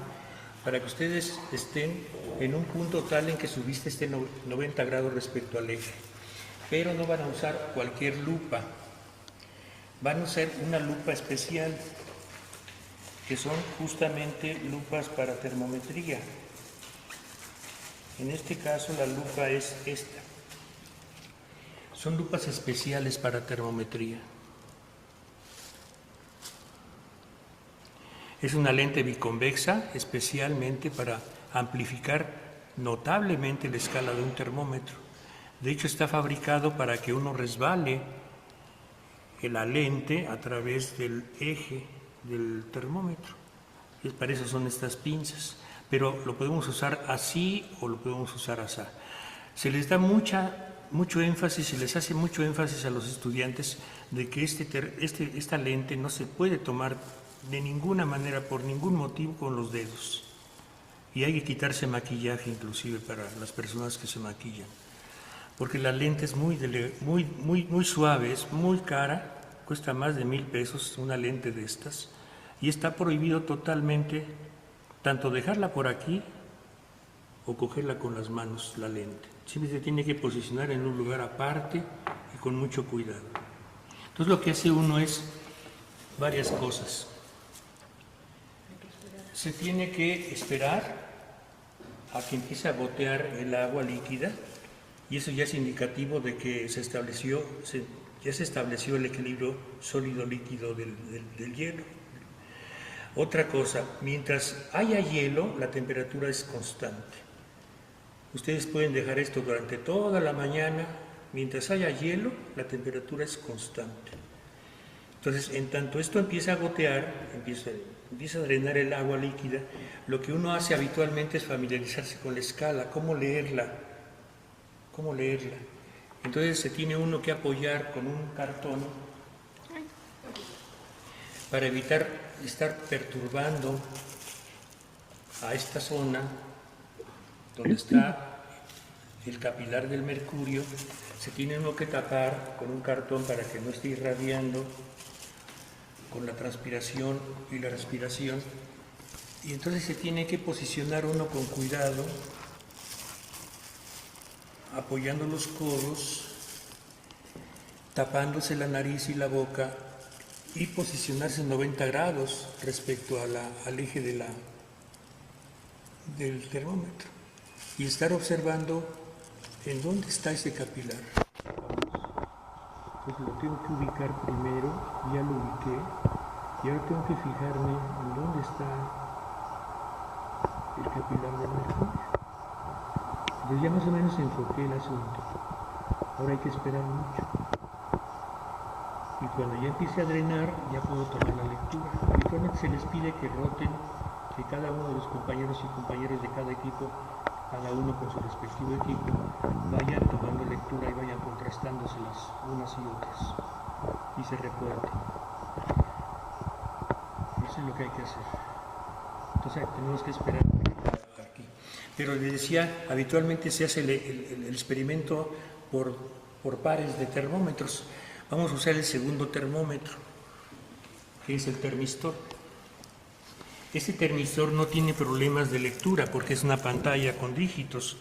para que ustedes estén en un punto tal en que su vista esté 90 grados respecto al eje. Pero no van a usar cualquier lupa, van a usar una lupa especial, que son justamente lupas para termometría. En este caso la lupa es esta. Son lupas especiales para termometría. Es una lente biconvexa especialmente para amplificar notablemente la escala de un termómetro. De hecho, está fabricado para que uno resbale la lente a través del eje del termómetro. Y para eso son estas pinzas. Pero lo podemos usar así o lo podemos usar así. Se les da mucho énfasis, se les hace mucho énfasis a los estudiantes de que esta lente no se puede tomar de ninguna manera, por ningún motivo, con los dedos. Y hay que quitarse maquillaje inclusive para las personas que se maquillan. Porque la lente es muy suave, es muy cara, cuesta más de 1,000 pesos una lente de estas, y está prohibido totalmente tanto dejarla por aquí o cogerla con las manos, la lente. Siempre se tiene que posicionar en un lugar aparte y con mucho cuidado. Entonces lo que hace uno es varias cosas. Se tiene que esperar a que empiece a gotear el agua líquida, y eso ya es indicativo de que ya se estableció el equilibrio sólido-líquido del hielo. Otra cosa, mientras haya hielo, la temperatura es constante. Ustedes pueden dejar esto durante toda la mañana. Mientras haya hielo, la temperatura es constante. Entonces, en tanto esto empieza a gotear, empieza a drenar el agua líquida, lo que uno hace habitualmente es familiarizarse con la escala, cómo leerla. Entonces se tiene uno que apoyar con un cartón para evitar estar perturbando a esta zona donde está el capilar del mercurio. Se tiene uno que tapar con un cartón para que no esté irradiando con la transpiración y la respiración, y entonces se tiene que posicionar uno con cuidado, apoyando los codos, tapándose la nariz y la boca, y posicionarse en 90 grados respecto al eje del termómetro, y estar observando en dónde está ese capilar. Entonces lo tengo que ubicar primero, ya lo ubiqué, y ahora tengo que fijarme en dónde está el capilar del mercurio. Entonces ya más o menos enfoqué el asunto. Ahora hay que esperar mucho. Y cuando ya empiece a drenar, ya puedo tomar la lectura. Habitualmente se les pide que roten, que cada uno de los compañeros y compañeras de cada equipo, cada uno con su respectivo equipo, vayan tomando lectura y vayan contrastándoselas unas y otras, y se reporten. Eso es lo que hay que hacer. Entonces tenemos que esperar aquí. Pero les decía, habitualmente se hace el experimento por pares de termómetros. Vamos a usar el segundo termómetro, que es el termistor. Este termistor no tiene problemas de lectura porque es una pantalla con dígitos.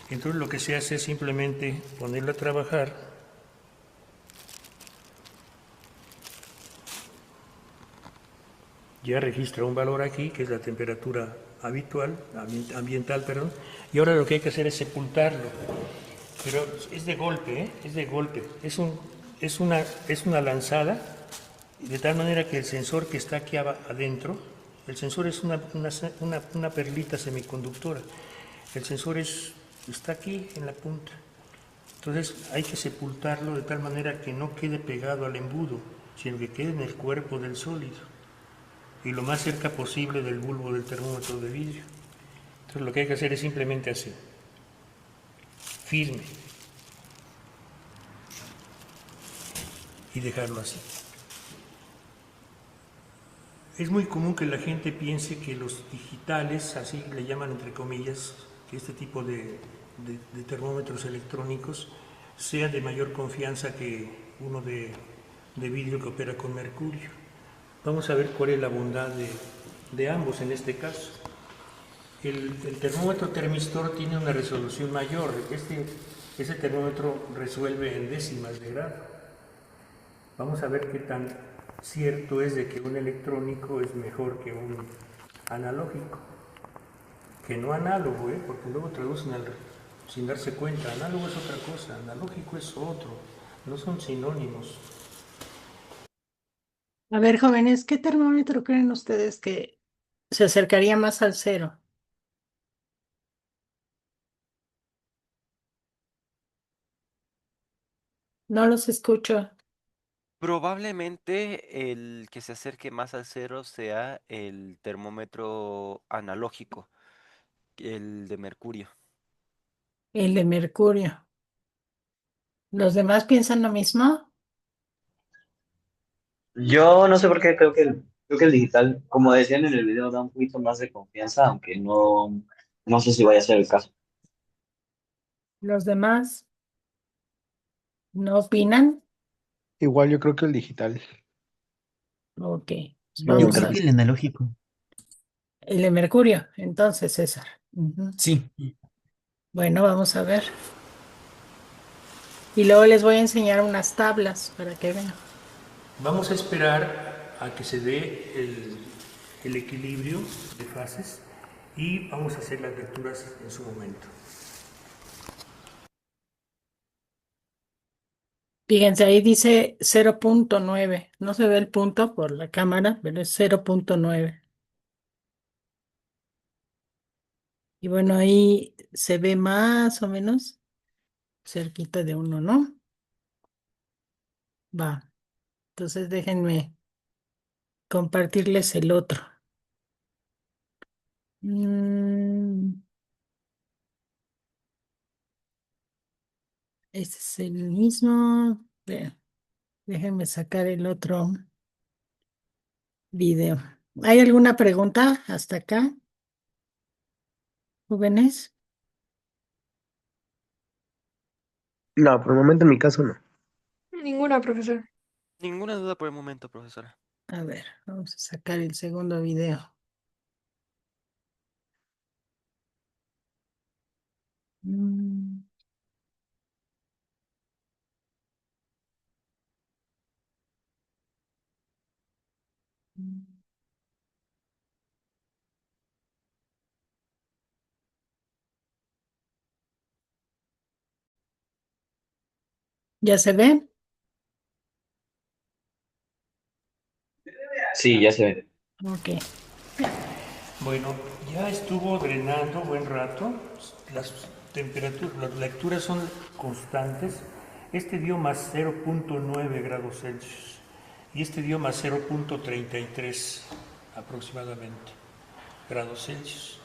Entonces lo que se hace es simplemente ponerlo a trabajar. Ya registra un valor aquí, que es la temperatura habitual, ambiental, perdón, y ahora lo que hay que hacer es sepultarlo. Pero es de golpe, ¿eh? Es de golpe. Es una lanzada, de tal manera que el sensor que está aquí adentro, el sensor es una perlita semiconductora. El sensor está aquí en la punta. Entonces hay que sepultarlo de tal manera que no quede pegado al embudo, sino que quede en el cuerpo del sólido y lo más cerca posible del bulbo del termómetro de vidrio. Entonces lo que hay que hacer es simplemente así, firme, y dejarlo así. Es muy común que la gente piense que los digitales, así le llaman entre comillas, que este tipo de termómetros electrónicos sea de mayor confianza que uno de vidrio que opera con mercurio. Vamos a ver cuál es la bondad de ambos en este caso. El termómetro termistor tiene una resolución mayor. Este termómetro resuelve en décimas de grado. Vamos a ver qué tan cierto es de que un electrónico es mejor que un analógico. Que no análogo, porque luego traducen sin darse cuenta. Análogo es otra cosa, analógico es otro. No son sinónimos. A ver, jóvenes, ¿qué termómetro creen ustedes que se acercaría más al cero? No los escucho. Probablemente el que se acerque más al cero sea el termómetro analógico, el de mercurio. El de mercurio. ¿Los demás piensan lo mismo? Yo no sé por qué creo que el digital, como decían en el video, da un poquito más de confianza, aunque no sé si vaya a ser el caso. ¿Los demás no opinan? Igual yo creo que el digital. Ok, Yo Yo vamos creo a que el analógico. el de mercurio, entonces, César. Ujú. Sí. Bueno, vamos a ver. Y luego les voy a enseñar unas tablas para que vean. Vamos a esperar a que se dé el equilibrio de fases y vamos a hacer las lecturas en su momento. Fíjense, ahí dice 0.9. No se ve el punto por la cámara, pero es 0.9. Y bueno, ahí se ve más o menos cerquita de 1, ¿no? Va. Entonces déjenme compartirles el otro. Mm, este es el mismo. Vean, déjenme sacar el otro video. ¿Hay alguna pregunta hasta acá, jóvenes? No, por el momento en mi caso no. Ninguna, profesor. Ninguna duda por el momento, profesora. A ver, vamos a sacar el segundo video. Mm, ¿Ya se ve? Sí, ya se ve. Ok. Bueno, ya estuvo drenando buen rato, las temperaturas, las lecturas son constantes. Este dio más 0.9 grados Celsius y este dio más 0.33 aproximadamente grados Celsius.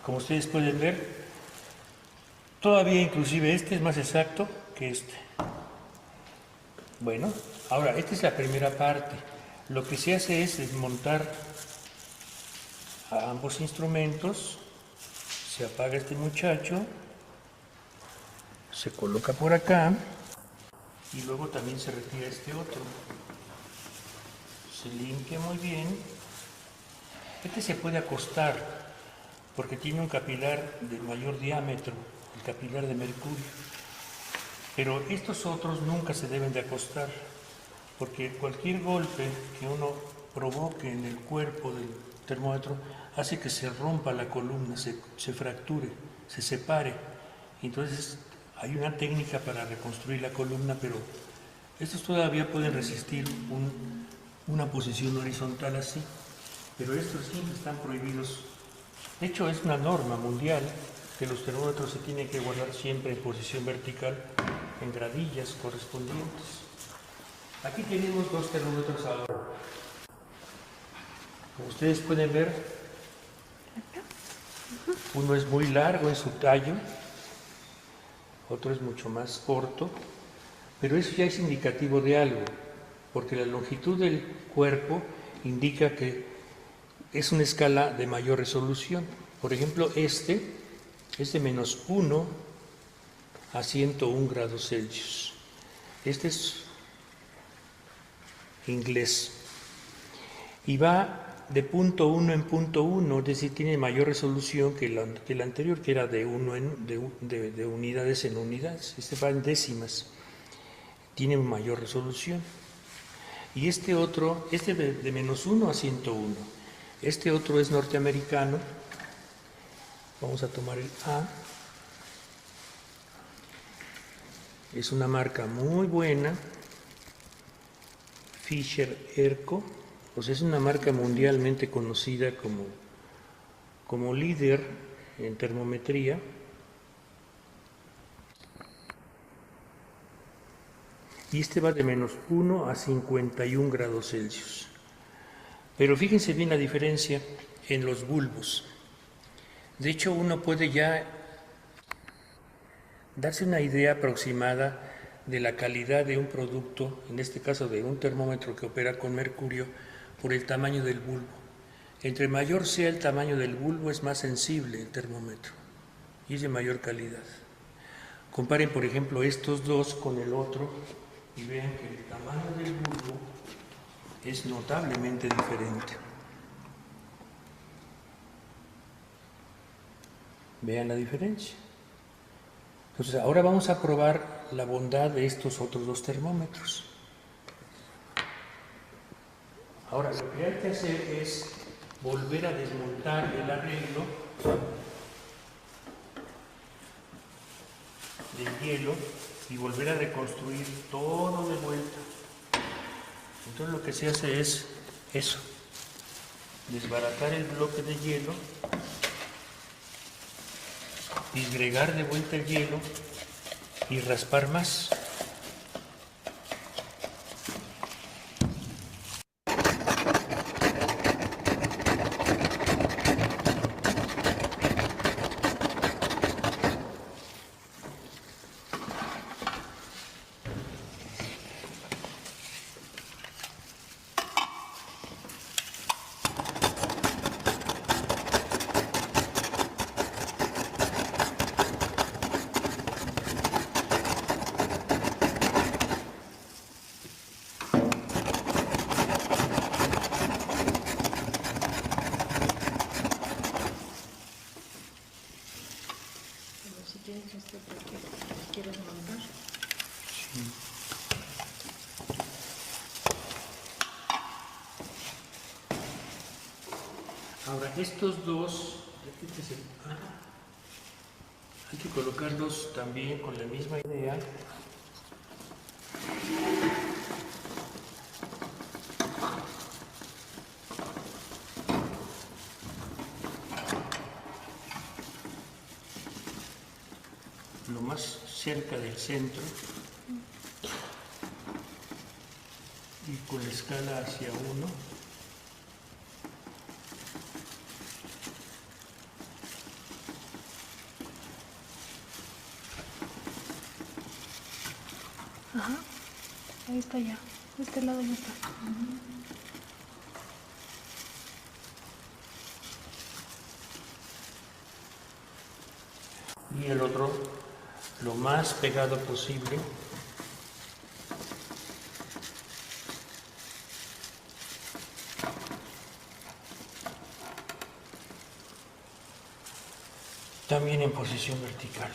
Como ustedes pueden ver, todavía inclusive este es más exacto que este. Bueno, ahora esta es la primera parte. Lo que se hace es desmontar a ambos instrumentos, se apaga este muchacho, se coloca por acá y luego también se retira este otro. Se limpia muy bien. Este se puede acostar porque tiene un capilar de mayor diámetro, el capilar de mercurio. Pero estos otros nunca se deben de acostar porque cualquier golpe que uno provoque en el cuerpo del termómetro hace que se rompa la columna, se fracture, se separe. Entonces hay una técnica para reconstruir la columna, pero estos todavía pueden resistir una posición horizontal así, pero estos siempre están prohibidos. De hecho, es una norma mundial que los termómetros se tienen que guardar siempre en posición vertical, en gradillas correspondientes. Aquí tenemos dos termómetros ahora. Como ustedes pueden ver, uno es muy largo en su tallo, otro es mucho más corto, pero eso ya es indicativo de algo, porque la longitud del cuerpo indica que es una escala de mayor resolución. Por ejemplo, este es de -1 a 101 grados Celsius. Este es inglés y va de punto 1 en punto 1, es decir, tiene mayor resolución que el anterior, que era de unidades en unidades. Este va en décimas, tiene mayor resolución. Y este otro, este de -1 a 101, este otro es norteamericano. Vamos a tomar el A. Es una marca muy buena, Fisher Erco, pues es una marca mundialmente conocida como líder en termometría. Y este va de -1 a 51 grados Celsius. Pero fíjense bien la diferencia en los bulbos. De hecho, uno puede ya darse una idea aproximada de la calidad de un producto, en este caso de un termómetro que opera con mercurio, por el tamaño del bulbo. Entre mayor sea el tamaño del bulbo, es más sensible el termómetro y es de mayor calidad. Comparen, por ejemplo, estos dos con el otro y vean que el tamaño del bulbo es notablemente diferente. Vean la diferencia. Entonces, ahora vamos a probar la bondad de estos otros dos termómetros. Ahora, lo que hay que hacer es volver a desmontar el arreglo del hielo y volver a reconstruir todo de vuelta. Entonces, lo que se hace es eso, desbaratar el bloque de hielo, disgregar de vuelta el hielo y raspar más. Si tienes este porque quieres montar. Ahora, estos dos, hay que colocarlos también con la misma idea. Lo más cerca del centro y con la escala hacia 1. Ajá. Ahí está ya. De este lado ya está. y el otro lo más pegado posible. También en posición vertical.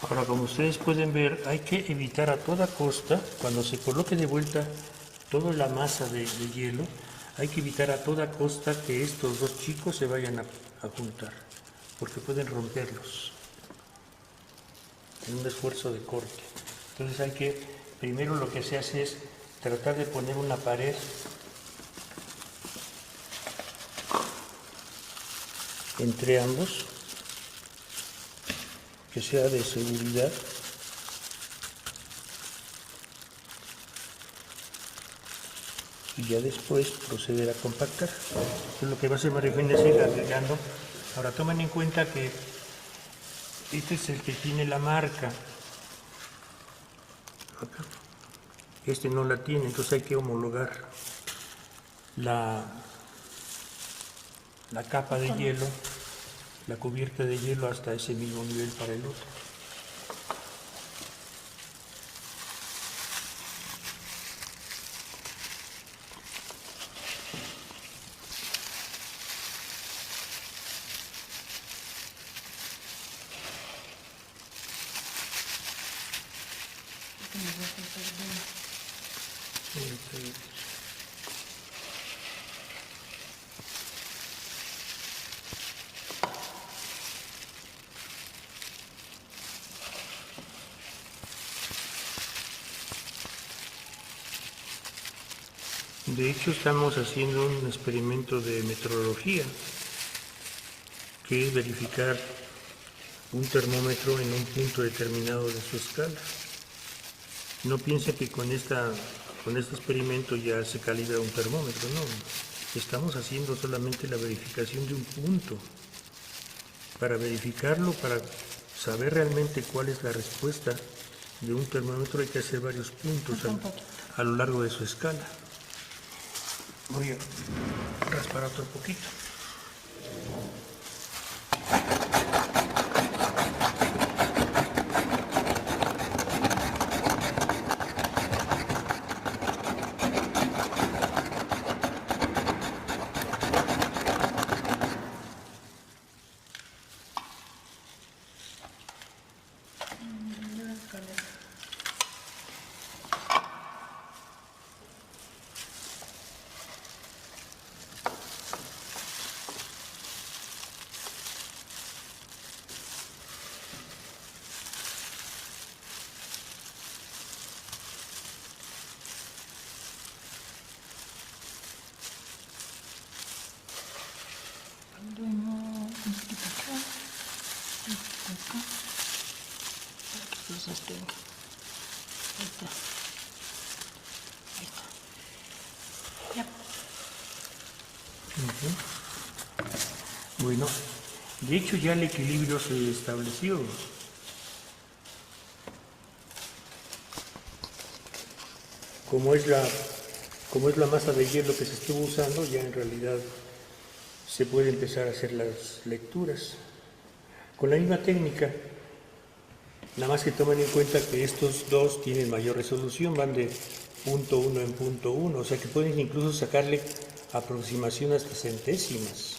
Ahora, como ustedes pueden ver, hay que evitar a toda costa, cuando se coloque de vuelta toda la masa de hielo, hay que evitar a toda costa que estos dos chicos se vayan a juntar, porque pueden romperlos en un esfuerzo de corte. Entonces hay que, primero lo que se hace es tratar de poner una pared entre ambos, que sea de seguridad. Y ya después proceder a compactar. Entonces lo que va a hacer María Eugenia es ir agregando. Ahora tomen en cuenta que este es el que tiene la marca. Acá. Este no la tiene, entonces hay que homologar la capa de hielo, la cubierta de hielo hasta ese mismo nivel para el otro. De hecho, estamos haciendo un experimento de metrología, que es verificar un termómetro en un punto determinado de su escala. No piense que con este experimento ya se calibra un termómetro, no. Estamos haciendo solamente la verificación de un punto. Para verificarlo, para saber realmente cuál es la respuesta de un termómetro, hay que hacer varios puntos a lo largo de su escala. Voy a raspar otro poquito. Bueno, de hecho ya el equilibrio se estableció. Como es la masa de hielo que se estuvo usando, ya en realidad se puede empezar a hacer las lecturas. Con la misma técnica, nada más que tomen en cuenta que estos dos tienen mayor resolución, van de punto 1 en punto 1, o sea que pueden incluso sacarle aproximación hasta centésimas.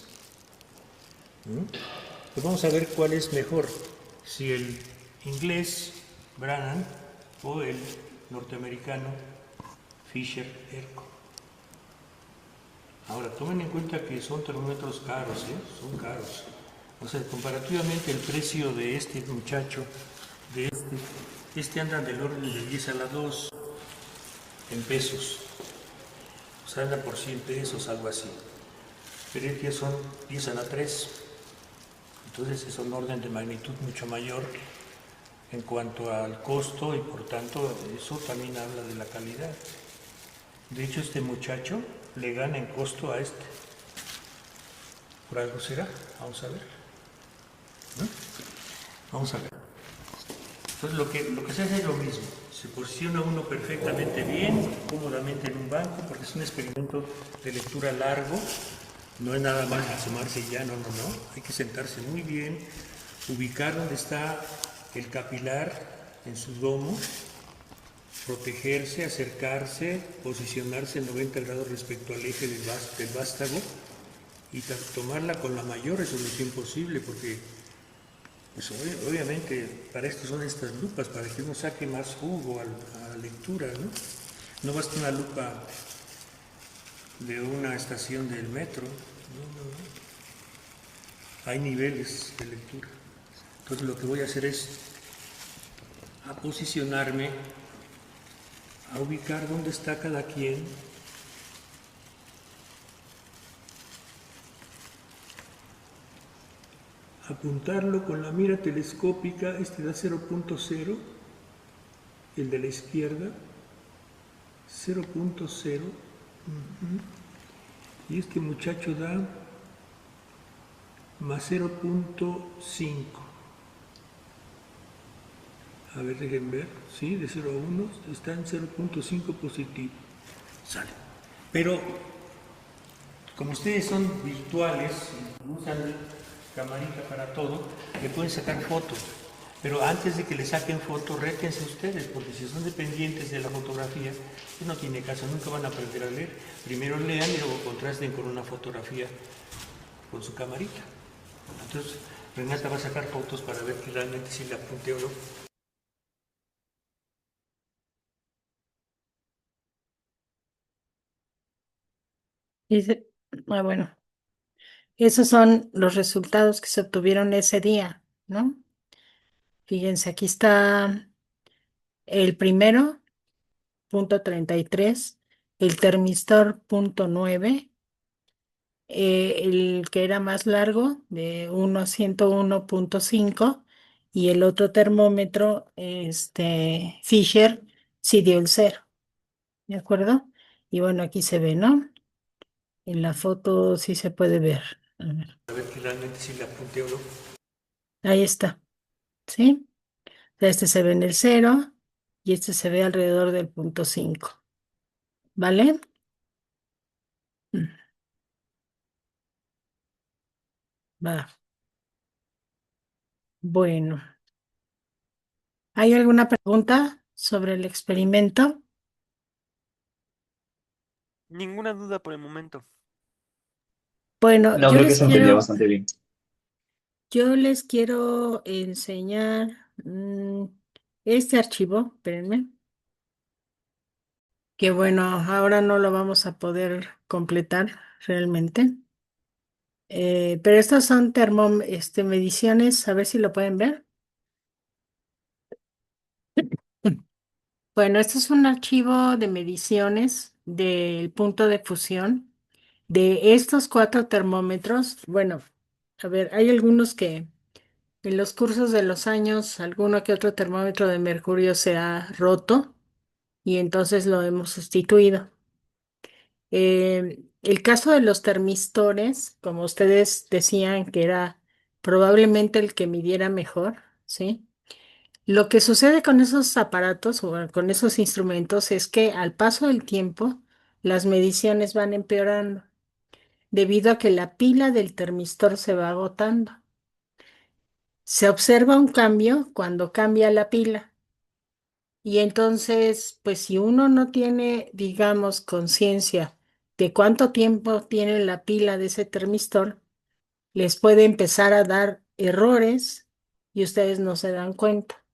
Pues vamos a ver cuál es mejor, si el inglés Brannan o el norteamericano Fisher-Erco. Ahora tomen en cuenta que son termómetros caros, son caros. O sea, comparativamente el precio de este muchacho, de este anda del orden de 10 a la 2 en pesos. O sea, anda por 100 pesos, algo así. Pero este son 10 a la 3. Entonces es un orden de magnitud mucho mayor en cuanto al costo y por tanto eso también habla de la calidad. De hecho este muchacho le gana en costo a este. ¿Por algo será? Vamos a ver. Vamos a ver. Entonces lo que se hace es lo mismo. Se posiciona uno perfectamente bien, cómodamente en un banco, porque es un experimento de lectura largo. No es nada más asomarse y ya, no. Hay que sentarse muy bien, ubicar dónde está el capilar en su domo, protegerse, acercarse, posicionarse en 90 grados respecto al eje del vástago y tomarla con la mayor resolución posible, porque pues, obviamente para esto son estas lupas, para que uno saque más jugo a la lectura, ¿no? No basta una lupa de una estación del metro, no. Hay niveles de lectura. Entonces lo que voy a hacer es a posicionarme, a ubicar dónde está cada quien, apuntarlo con la mira telescópica. Este da 0.0, el de la izquierda 0.0, y este muchacho da más 0.5. A ver, dejen ver, sí, de 0 a 1 está en 0.5 positivo. Sale. Pero como ustedes son virtuales, usan camarita para todo, le pueden sacar fotos. Pero antes de que le saquen fotos, rétense ustedes, porque si son dependientes de la fotografía, pues no tiene caso, nunca van a aprender a leer. Primero lean y luego contrasten con una fotografía con su camarita. Entonces, Renata va a sacar fotos para ver que realmente si le apunté o no. Dice, bueno, esos son los resultados que se obtuvieron ese día, ¿no? Fíjense, aquí está el primero, .33, el termistor .9, el que era más largo, de 1 a 101.5, y el otro termómetro, Fisher, sí dio el cero, ¿de acuerdo? Y bueno, aquí se ve, ¿no? En la foto sí se puede ver. A ver, A ver que realmente si le apunté o no. ahí está, ¿sí? Este se ve en el cero y este se ve alrededor del .5, ¿vale? Mm, Va. Bueno, ¿hay alguna pregunta sobre el experimento? Ninguna duda por el momento. Bueno, No, creo que se entendió bastante bien. yo les quiero enseñar este archivo, espérenme, que bueno, ahora no lo vamos a poder completar realmente. Pero estas son mediciones, a ver si lo pueden ver. Bueno, esto es un archivo de mediciones del punto de fusión de estos 4 termómetros. Bueno, a ver, hay algunos que en los cursos de los años, alguno que otro termómetro de mercurio se ha roto y entonces lo hemos sustituido. El caso de los termistores, como ustedes decían que era probablemente el que midiera mejor, ¿sí? Lo que sucede con esos aparatos o con esos instrumentos es que al paso del tiempo las mediciones van empeorando debido a que la pila del termistor se va agotando. Se observa un cambio cuando cambia la pila y entonces, pues si uno no tiene, digamos, conciencia de cuánto tiempo tiene la pila de ese termistor, les puede empezar a dar errores y ustedes no se dan cuenta.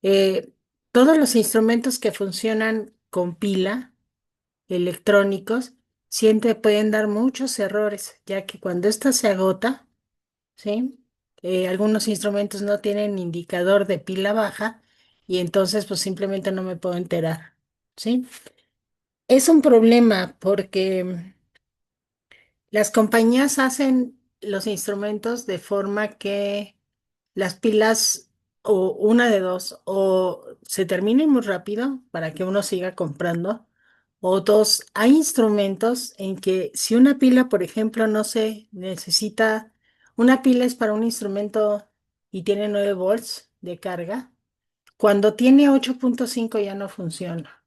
Eh, todos los instrumentos que funcionan con pila, electrónicos, siempre pueden dar muchos errores, ya que cuando ésta se agota, ¿sí? Algunos instrumentos no tienen indicador de pila baja y entonces pues simplemente no me puedo enterar, ¿sí? Es un problema porque las compañías hacen los instrumentos de forma que las pilas, o una de dos, o se terminen muy rápido para que uno siga comprando, o dos, hay instrumentos en que si una pila, por ejemplo, no se necesita, una pila es para un instrumento y tiene 9 volts de carga, Cuando tiene 8.5 ya no funciona.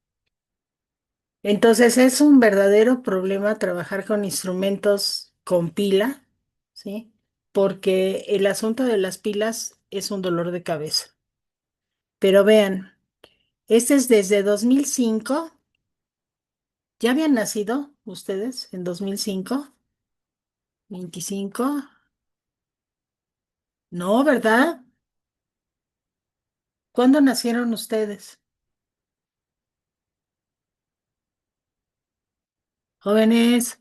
Entonces es un verdadero problema trabajar con instrumentos con pila, ¿sí? Porque el asunto de las pilas es un dolor de cabeza. Pero vean, este es desde 2005. ¿Ya habían nacido ustedes en 2005? 25. No, ¿verdad? ¿Cuándo nacieron ustedes? Jóvenes,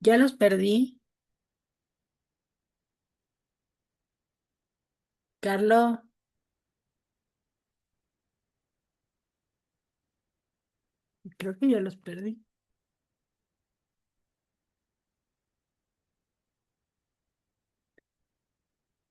ya los perdí. Carlos, creo que ya los perdí.